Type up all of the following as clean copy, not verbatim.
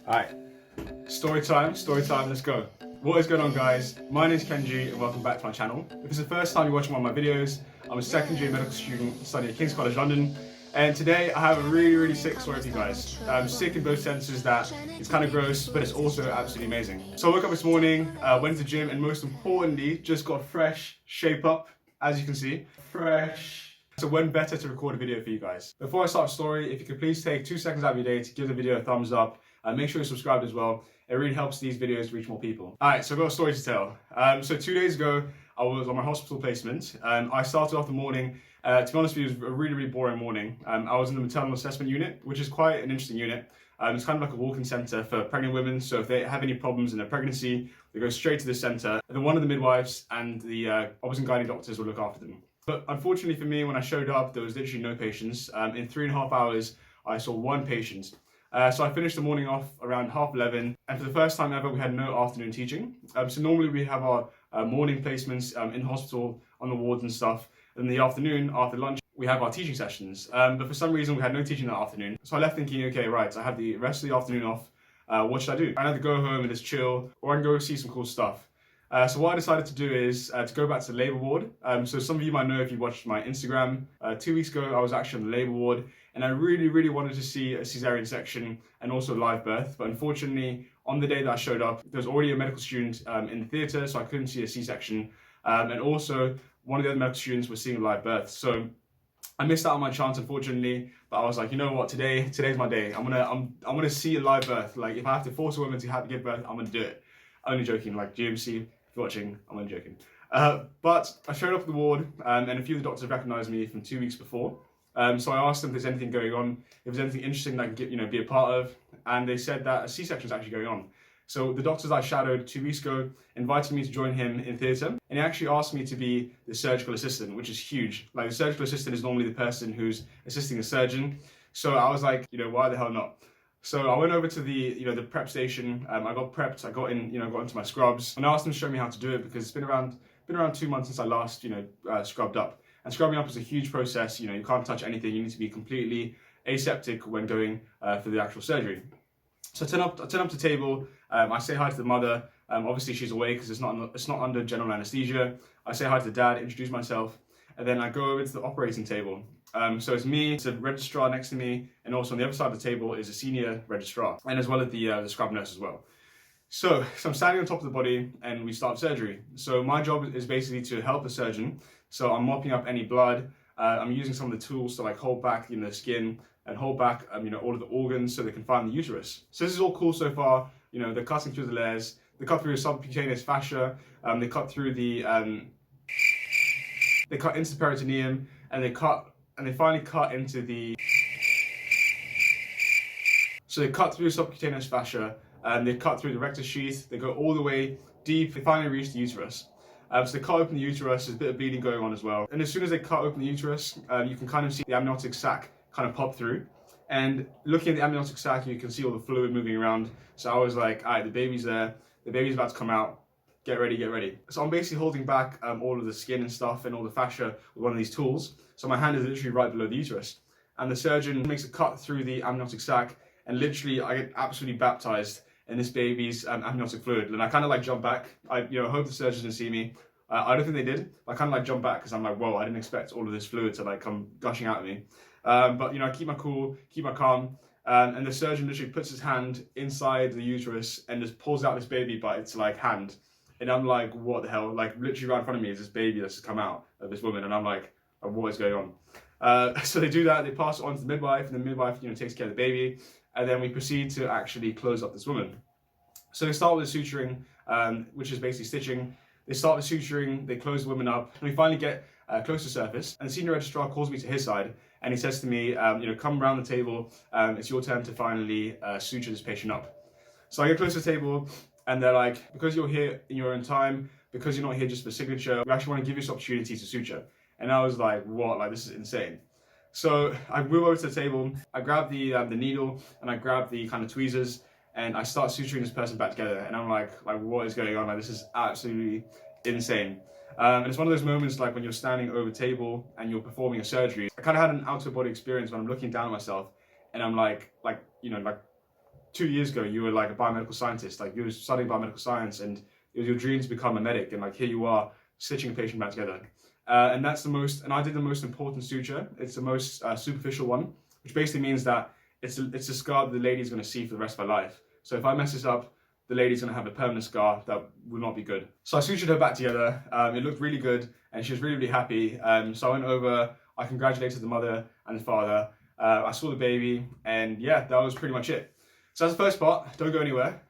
Alright, story time, let's go. What is going on, guys? My name is Kenji and welcome back to my channel. If it's the first time you're watching one of my videos, I'm a second year medical student studying at King's College London, and today I have a really sick story for you guys. Sick in both senses that it's kind of gross, but it's also absolutely amazing. So I woke up this morning, went to the gym, and most importantly, just got a fresh shape up, as you can see. Fresh. So when better to record a video for you guys. Before I start the story, if you could please take 2 seconds out of your day to give the video a thumbs up. Make sure you're subscribed as well. It really helps these videos reach more people. Alright, so I've got a story to tell. So 2 days ago, I was on my hospital placement. I started off the morning. To be honest with you, it was a really boring morning. I was in the maternal assessment unit, which is quite an interesting unit. It's kind of like a walk-in centre for pregnant women. So if they have any problems in their pregnancy, they go straight to this centre. And then one of the midwives and the obs and gynae doctors will look after them. But unfortunately for me, when I showed up, there was literally no patients. In 3.5 hours, I saw one patient. So I finished the morning off around 11:30, and for the first time ever, we had no afternoon teaching. So normally we have our morning placements in hospital on the wards and stuff. And in the afternoon, after lunch, we have our teaching sessions. But for some reason, we had no teaching that afternoon. So I left thinking, okay, right, I have the rest of the afternoon off. What should I do? I either go home and just chill, or I can go see some cool stuff. So what I decided to do is to go back to the labour ward. So some of you might know if you watched my Instagram. 2 weeks ago, I was actually on the labour ward, and I really wanted to see a cesarean section and also live birth. But unfortunately, on the day that I showed up, there was already a medical student in the theatre, so I couldn't see a C-section. And also, one of the other medical students was seeing a live birth. So I missed out on my chance, unfortunately. But I was like, you know what? Today's my day. I'm gonna see a live birth. Like, if I have to force a woman to have to give birth, I'm gonna do it. Only joking. Like, GMC, if you're watching, I'm only joking. But I showed up at the ward, and a few of the doctors recognised me from 2 weeks before. So I asked them if there's anything going on, if there's anything interesting that I can be a part of, and they said that a C-section is actually going on. So the doctors I shadowed 2 weeks ago invited me to join him in theatre, and he actually asked me to be the surgical assistant, which is huge. Like, the surgical assistant is normally the person who's assisting a surgeon. So I was like, why the hell not? So I went over to the the prep station. I got prepped. I got in, got into my scrubs, and I asked them to show me how to do it because it's been around 2 months since I last scrubbed up. And scrubbing up is a huge process. You can't touch anything. You need to be completely aseptic when going for the actual surgery. So I turn up to the table. I say hi to the mother. Obviously she's awake because it's not under general anesthesia. I say hi to the dad, introduce myself, and then I go over to the operating table. So it's me, it's a registrar next to me, and also on the other side of the table is a senior registrar, and as well as the scrub nurse as well. So I'm standing on top of the body, and we start surgery. So my job is basically to help the surgeon. So I'm mopping up any blood. I'm using some of the tools to hold back the skin and hold back all of the organs so they can find the uterus. So this is all cool so far. They're cutting through the layers. They cut through the subcutaneous fascia. They cut through the they cut into the peritoneum, and they finally cut into the. So they cut through the subcutaneous fascia, and they cut through the rectus sheath. They go all the way deep. They finally reach the uterus. So they cut open the uterus. There's a bit of bleeding going on as well. And as soon as they cut open the uterus, you can kind of see the amniotic sac kind of pop through. And looking at the amniotic sac, you can see all the fluid moving around. So I was like, all right, the baby's there. The baby's about to come out. Get ready. So I'm basically holding back all of the skin and stuff and all the fascia with one of these tools. So my hand is literally right below the uterus. And the surgeon makes a cut through the amniotic sac, and literally I get absolutely baptized in this baby's amniotic fluid. And I kind of jump back. I hope the surgeons didn't see me. I don't think they did. I kind of jump back because I'm like, whoa, I didn't expect all of this fluid to come gushing out of me. But I keep my cool, keep my calm. And the surgeon literally puts his hand inside the uterus and just pulls out this baby by its hand. And I'm like, what the hell? Literally right in front of me is this baby that's just come out of this woman. And I'm like, what is going on? So they do that. They pass it on to the midwife, and the midwife takes care of the baby. And then we proceed to actually close up this woman. So they start with the suturing, which is basically stitching. They start with suturing, they close the woman up, and we finally get close to surface. And the senior registrar calls me to his side, and he says to me, come around the table, it's your turn to finally suture this patient up. So I get close to the table, and they're like, because you're here in your own time, because you're not here just for signature, we actually want to give you this opportunity to suture. And I was like, what? This is insane. So I move over to the table, I grab the needle, and I grab the kind of tweezers, and I start suturing this person back together. And I'm like what is going on? This is absolutely insane. And it's one of those moments when you're standing over a table and you're performing a surgery. I kind of had an out-of-body experience when I'm looking down at myself, and I'm like 2 years ago you were like a biomedical scientist, like you were studying biomedical science, and it was your dream to become a medic, and like here you are stitching a patient back together. And that's the most, and I did the most important suture. It's the most superficial one, which basically means that it's a scar that the lady's going to see for the rest of her life. So if I mess this up, the lady's going to have a permanent scar that will not be good. So I sutured her back together. It looked really good, and she was really, really happy. So I went over, I congratulated the mother and the father. I saw the baby, and yeah, that was pretty much it. So that's the first part. Don't go anywhere.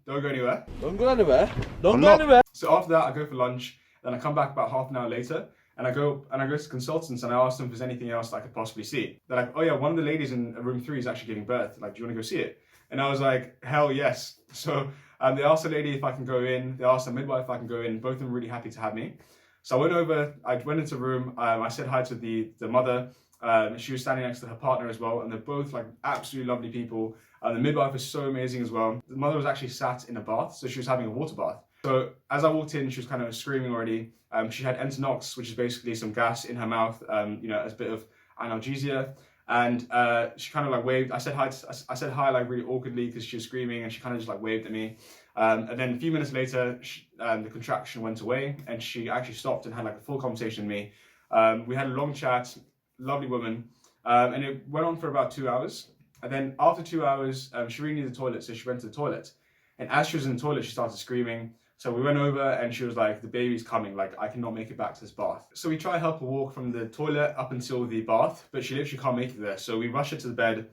Don't go anywhere. Don't go anywhere. Don't go anywhere. So after that, I go for lunch. Then I come back about half an hour later, and I go to consultants, and I ask them if there's anything else that I could possibly see. They're like, oh yeah, one of the ladies in room 3 is actually giving birth. Like, do you want to go see it? And I was like, hell yes. So they asked the lady if I can go in. They asked the midwife if I can go in. Both of them were really happy to have me. So I went over. I went into the room. I said hi to the mother. She was standing next to her partner as well, and they're both like absolutely lovely people. The midwife is so amazing as well. The mother was actually sat in a bath, so she was having a water bath. So as I walked in, she was kind of screaming already. She had Entonox, which is basically some gas in her mouth, as a bit of analgesia. And she kind of like waved. I said hi like really awkwardly because she was screaming, and she kind of just like waved at me. And then a few minutes later, the contraction went away, and she actually stopped and had like a full conversation with me. We had a long chat, lovely woman, and it went on for about 2 hours. And then after 2 hours, she really needed the toilet, so she went to the toilet. And as she was in the toilet, she started screaming. So we went over, and she was like, the baby's coming, like I cannot make it back to this bath. So we try to help her walk from the toilet up until the bath, but she literally can't make it there. So we rush her to the bed.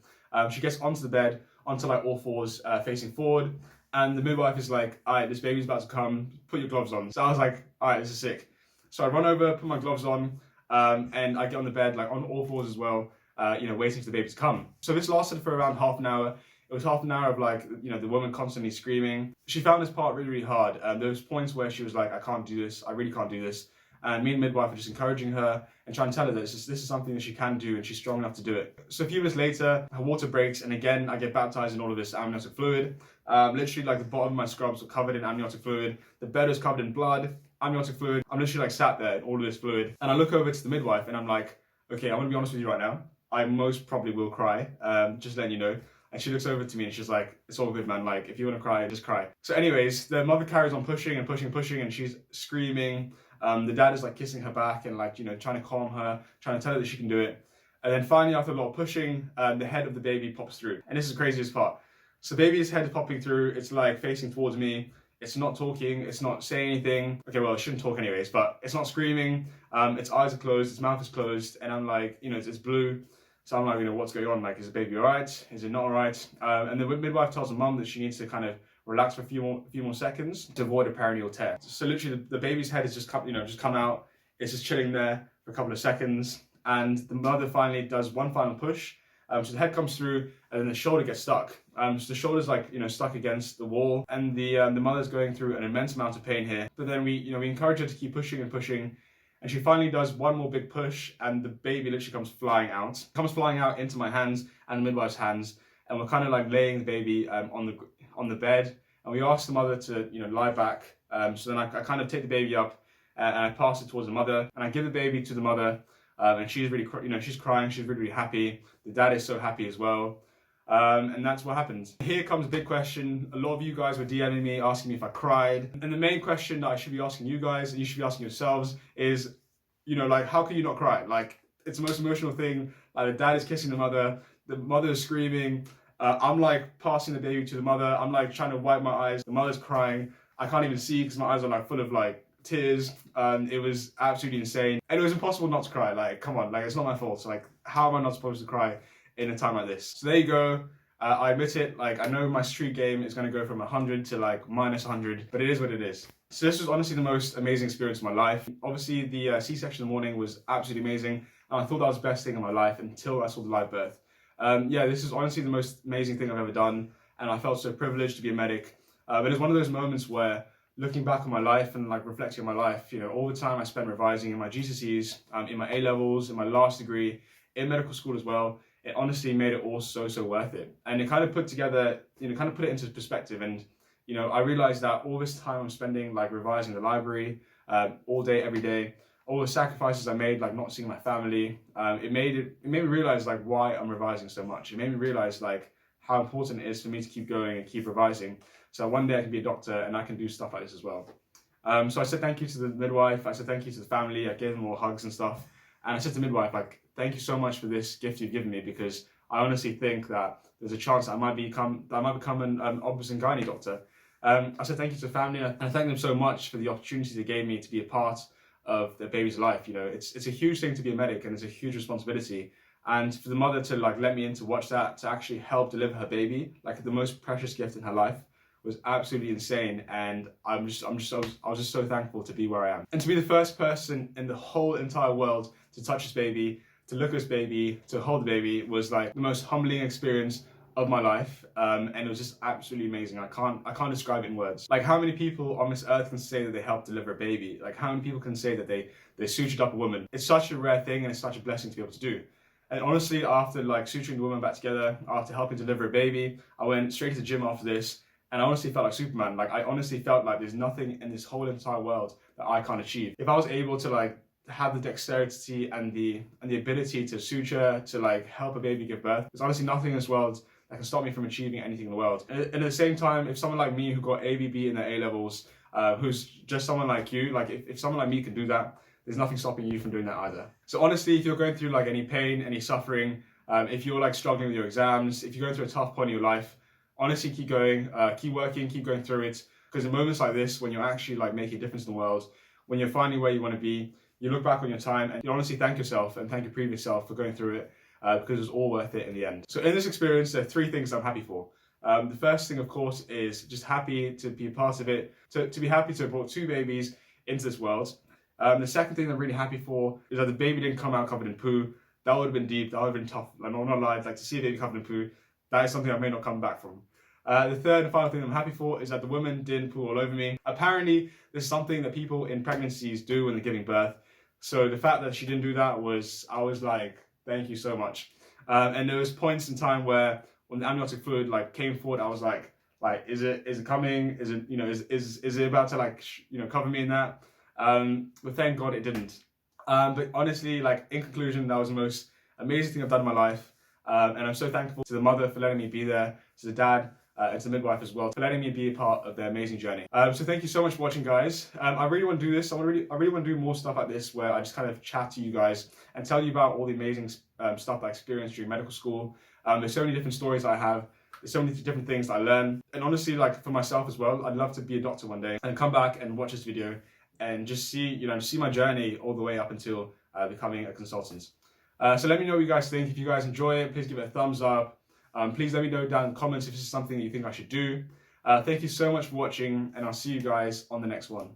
She gets onto the bed, onto like all fours, facing forward. And the midwife is like, all right, this baby's about to come, put your gloves on. So I was like, all right, this is sick. So I run over, put my gloves on, and I get on the bed, like on all fours as well, waiting for the baby to come. So this lasted for around half an hour. It was half an hour of like, the woman constantly screaming. She found this part really, really hard. There was points where she was like, I can't do this. I really can't do this. And me and the midwife were just encouraging her and trying to tell her that this is something that she can do, and she's strong enough to do it. So a few minutes later, her water breaks, and again, I get baptized in all of this amniotic fluid. Literally like the bottom of my scrubs were covered in amniotic fluid. The bed was covered in blood, amniotic fluid. I'm literally like sat there in all of this fluid. And I look over to the midwife, and I'm like, okay, I'm gonna be honest with you right now. I most probably will cry, just letting you know. And she looks over to me, and she's like, it's all good, man. Like, if you want to cry, just cry. So anyways, the mother carries on pushing and pushing and pushing, and she's screaming. The dad is like kissing her back and like, trying to calm her, trying to tell her that she can do it. And then finally, after a lot of pushing, the head of the baby pops through. And this is the craziest part. So the baby's head is popping through. It's like facing towards me. It's not talking. It's not saying anything. Okay, well, it shouldn't talk anyways, but it's not screaming. Its eyes are closed. Its mouth is closed. And I'm like, it's blue. So I'm like, what's going on? Like, is the baby all right? Is it not all right? And the midwife tells the mum that she needs to kind of relax for a few more seconds to avoid a perineal tear. So literally, the baby's head has just come out. It's just chilling there for a couple of seconds, and the mother finally does one final push. So the head comes through, and then the shoulder gets stuck. So the shoulder's like stuck against the wall, and the mother's going through an immense amount of pain here. But then we encourage her to keep pushing and pushing. And she finally does one more big push, and the baby literally comes flying out into my hands and the midwife's hands, and we're kind of like laying the baby on the bed, and we ask the mother to lie back. So then I kind of take the baby up, and I pass it towards the mother, and I give the baby to the mother, and she's really she's crying, she's really, really happy. The dad is so happy as well. And that's what happened. Here comes a big question. A lot of you guys were DMing me, asking me if I cried. And the main question that I should be asking you guys, and you should be asking yourselves, is, like, how can you not cry? Like, it's the most emotional thing. Like, the dad is kissing the mother is screaming. I'm like passing the baby to the mother. I'm like trying to wipe my eyes. The mother's crying. I can't even see because my eyes are like full of like tears. It was absolutely insane. And it was impossible not to cry. Like, come on, like, it's not my fault. So, like, how am I not supposed to cry in a time like this? So there you go. I admit it, like, I know my street game is going to go from 100 to like minus 100, but it is what it is. So this was honestly the most amazing experience of my life. Obviously the C-section in the morning was absolutely amazing, and I thought that was the best thing in my life until I saw the live birth. This is honestly the most amazing thing I've ever done, and I felt so privileged to be a medic. But it's one of those moments where, looking back on my life and like reflecting on my life, all the time I spent revising in my GCSEs, in my A-levels, in my last degree, in medical school as well, it honestly made it all so worth it. And it kind of put together, kind of put it into perspective. And, I realized that all this time I'm spending like revising the library, all day, every day, all the sacrifices I made, like not seeing my family, it made me realize like why I'm revising so much. It made me realize like how important it is for me to keep going and keep revising. So one day I can be a doctor and I can do stuff like this as well. So I said thank you to the midwife, I said thank you to the family, I gave them all hugs and stuff. And I said to the midwife, like, thank you so much for this gift you've given me, because I honestly think that there's a chance that I might become an obs and gynae doctor. I said thank you to the family, and I thank them so much for the opportunity they gave me to be a part of their baby's life. You know, it's a huge thing to be a medic, and it's a huge responsibility. And for the mother to like let me in to watch that, to actually help deliver her baby, like the most precious gift in her life, was absolutely insane. And I was just so thankful to be where I am, and to be the first person in the whole entire world to touch this baby, to look at this baby, to hold the baby, was like the most humbling experience of my life, and it was just absolutely amazing. I can't describe it in words. Like, how many people on this earth can say that they helped deliver a baby? Like, how many people can say that they sutured up a woman? It's such a rare thing, and it's such a blessing to be able to do. And honestly, after like suturing the woman back together, after helping deliver a baby, I went straight to the gym after this, and I honestly felt like Superman. Like, I honestly felt like there's nothing in this whole entire world that I can't achieve. If I was able to like have the dexterity and the ability to suture, to like help a baby give birth, there's honestly nothing in this world that can stop me from achieving anything in the world. And at the same time, if someone like me who got ABB in their A-levels, who's just someone like you, like if someone like me can do that, there's nothing stopping you from doing that either. So honestly, if you're going through like any pain, any suffering, if you're like struggling with your exams, if you're going through a tough point in your life, honestly, keep going, keep working, keep going through it. Because in moments like this, when you're actually like making a difference in the world, when you're finding where you want to be, you look back on your time and you honestly thank yourself and thank your previous self for going through it, because it's all worth it in the end. So in this experience, there are 3 things I'm happy for. The first thing, of course, is just happy to be a part of it, to be happy to have brought 2 babies into this world. The second thing I'm really happy for is that the baby didn't come out covered in poo. That would have been deep, that would have been tough. I'm not lying, like to see a baby covered in poo, that is something I may not come back from. The third and final thing I'm happy for is that the woman didn't poo all over me. Apparently, this is something that people in pregnancies do when they're giving birth. So the fact that she didn't do that I was like, thank you so much. And there was points in time where when the amniotic fluid like came forward, I was like, is it coming? Is it, you know, is it about to like, cover me in that? But thank God it didn't. But honestly, like in conclusion, that was the most amazing thing I've done in my life. And I'm so thankful to the mother for letting me be there, to the dad, and to the midwife as well, for letting me be a part of their amazing journey. So thank you so much for watching, guys. I really want to do this. I really want to do more stuff like this, where I just kind of chat to you guys and tell you about all the amazing stuff I experienced during medical school. There's so many different stories I have. There's so many different things I learn. And honestly, like for myself as well, I'd love to be a doctor one day and come back and watch this video and just see, see my journey all the way up until becoming a consultant. So let me know what you guys think. If you guys enjoy it, please give it a thumbs up. Please let me know down in the comments if this is something that you think I should do. Thank you so much for watching, and I'll see you guys on the next one.